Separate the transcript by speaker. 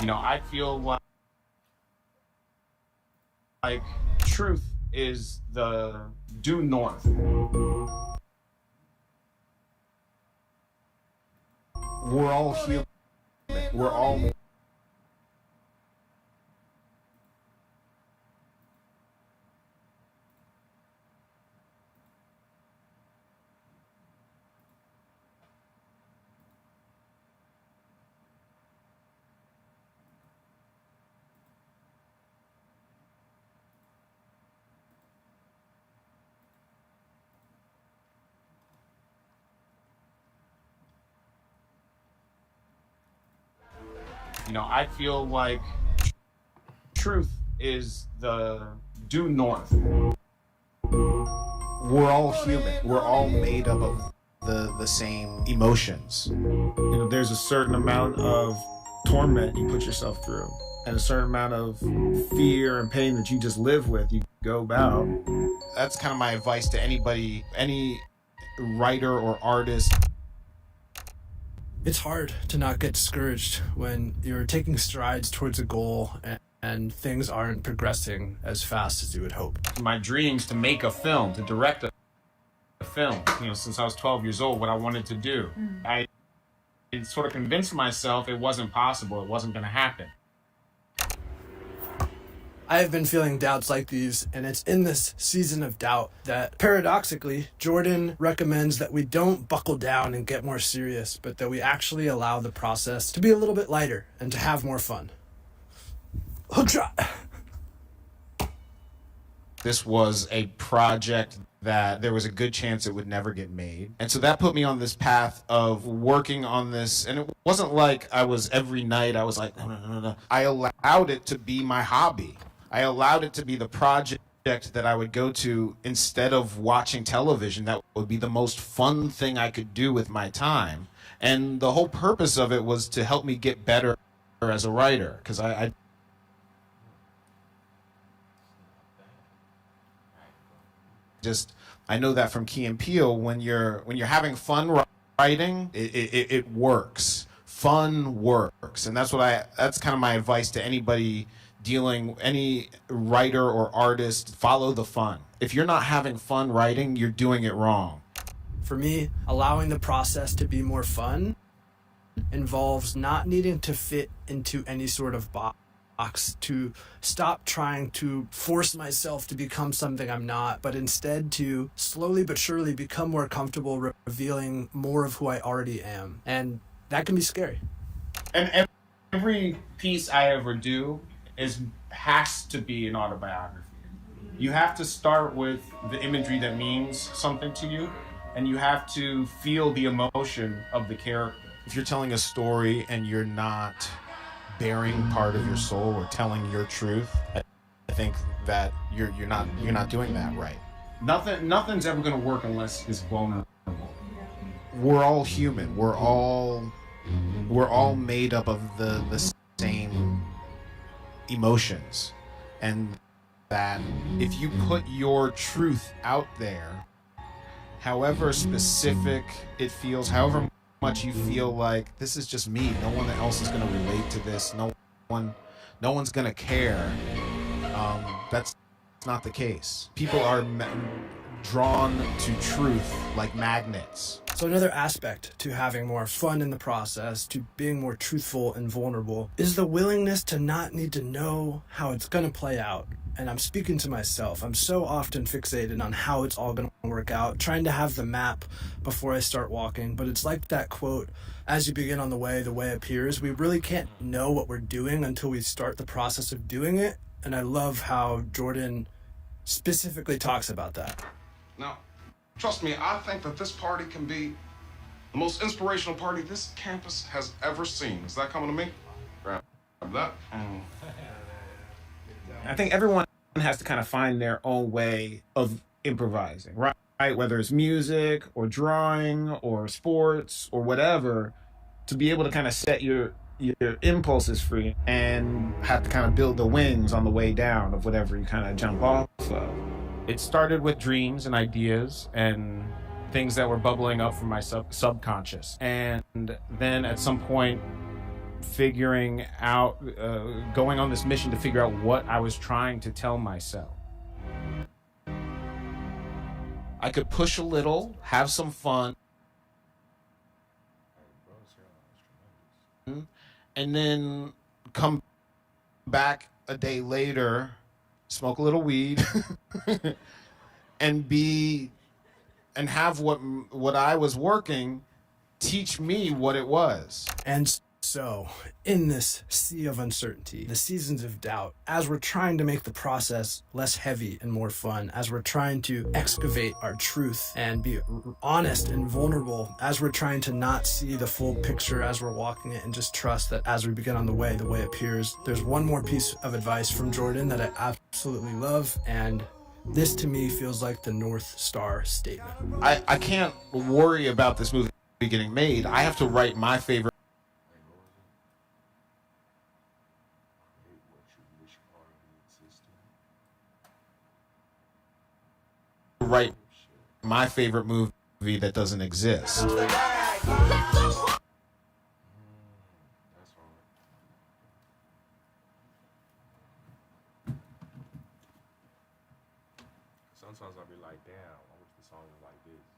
Speaker 1: I feel like truth is the due north.
Speaker 2: We're all human. We're all
Speaker 1: I feel like truth is the due north.
Speaker 2: we're all human. We're all made up of the same emotions.
Speaker 3: There's a certain amount of torment you put yourself through, and a certain amount of fear and pain that you just live with. You go about.
Speaker 2: That's kind of my advice to anybody, any writer or artist.
Speaker 4: It's hard to not get discouraged when you're taking strides towards a goal and things aren't progressing as fast as you would hope.
Speaker 1: My dreams to make a film, to direct a film, since I was 12 years old, what I wanted to do. I sort of convinced myself it wasn't possible, it wasn't going to happen.
Speaker 4: I have been feeling doubts like these, and it's in this season of doubt that, paradoxically, Jordan recommends that we don't buckle down and get more serious, but that we actually allow the process to be a little bit lighter and to have more fun. Hook shot!
Speaker 2: This was a project that there was a good chance it would never get made. And so that put me on this path of working on this. And it wasn't like I was every night, I was like, no. I allowed it to be my hobby. I allowed it to be the project that I would go to instead of watching television. That would be the most fun thing I could do with my time. And the whole purpose of it was to help me get better as a writer, because I know that from Key and Peele, when you're having fun writing, it works. Fun works, and that's kind of my advice to anybody any writer or artist. Follow the fun. If you're not having fun writing, you're doing it wrong.
Speaker 4: For me, allowing the process to be more fun involves not needing to fit into any sort of box, to stop trying to force myself to become something I'm not, but instead to slowly but surely become more comfortable revealing more of who I already am. And that can be scary.
Speaker 1: And every piece I ever do has to be an autobiography. You have to start with the imagery that means something to you, and you have to feel the emotion of the character.
Speaker 2: If you're telling a story and you're not bearing part of your soul or telling your truth, I think that you're not doing that right.
Speaker 1: Nothing's ever going to work unless it's vulnerable.
Speaker 2: We're all human. We're all made up of the same emotions, and that if you put your truth out there, however specific it feels, however much you feel like this is just me, no one else is going to relate to this, no one's going to care, that's not the case. People are drawn to truth like magnets.
Speaker 4: So another aspect to having more fun in the process, to being more truthful and vulnerable, is the willingness to not need to know how it's going to play out. And I'm speaking to myself. I'm so often fixated on how it's all going to work out, trying to have the map before I start walking. But it's like that quote, as you begin on the way appears. We really can't know what we're doing until we start the process of doing it. And I love how Jordan specifically talks about that.
Speaker 5: Now, trust me, I think that this party can be the most inspirational party this campus has ever seen. Is that coming to me? Grab that.
Speaker 3: I think everyone has to kind of find their own way of improvising, right? Whether it's music or drawing or sports or whatever, to be able to kind of set your impulses free and have to kind of build the wings on the way down of whatever you kind of jump off of.
Speaker 1: It started with dreams and ideas and things that were bubbling up from my subconscious. And then at some point,
Speaker 3: figuring out, going on this mission to figure out what I was trying to tell myself.
Speaker 2: I could push a little, have some fun, and then come back a day later, smoke a little weed, and have what I was working teach me what it was.
Speaker 4: And so, in this sea of uncertainty, the seasons of doubt, as we're trying to make the process less heavy and more fun, as we're trying to excavate our truth and be honest and vulnerable, as we're trying to not see the full picture as we're walking it and just trust that as we begin on the way appears. There's one more piece of advice from Jordan that I absolutely love, and this to me feels like the North Star statement.
Speaker 2: I can't worry about this movie getting made. I have to write my favorite movie that doesn't exist.
Speaker 5: Sometimes I'll be like, damn, I wish the song was like this.